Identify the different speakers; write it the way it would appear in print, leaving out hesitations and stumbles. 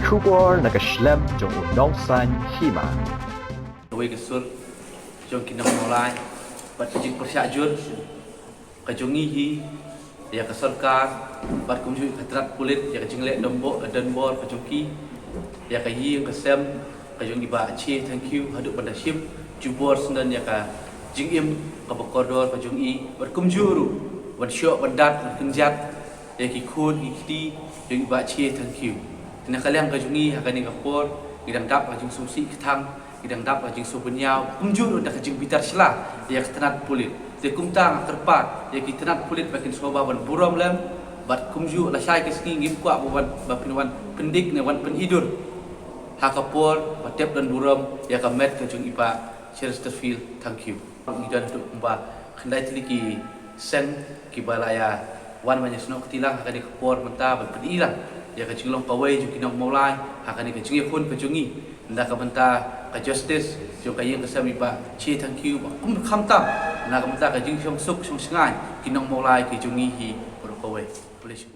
Speaker 1: Kubor nag-slam jong unong san hima.
Speaker 2: Away kesur jong kinang mulai bat kajing persyajur kajungi hi ya ke sarkar bat kumju katrat kulit ya kajing lek dombok dan bor kajungki ya ka hi yang kesem kajung iba chi thank you haduk pada ship jubor sendan ya ka jing im ka bakodor kajung i bat kumjuru bat syok badat bat kenjat ya ki khun ki ti jing iba chi thank you kena kalian kajungi akan ni kapor idang dap kajung sumsi ketang idang dap kajing subunyau kumjur dah kajing bitar selah ya ketenat pulit te kumtang terpat ya ketenat pulit bakin soba ban buram lem bat kumju la sai ke singi ngim kwa buban bapinwan pendik ne wan penhidur hakapor batep dan buram ya kamet kajung ipa Chesterfield thank you ngidan tu umba khandai tiliki sen kibalaya wan manya senok tilang akan dikapor menta ban pedilang ya kajing long pawai ju kinong maulai akan kajing pun kajungi nda ka benta ka justice jo kayeng ka sami ba chi thank you ba kum kham tam na ka benta kajing song suk song sngai kinong maulai kajungi hi por pawai police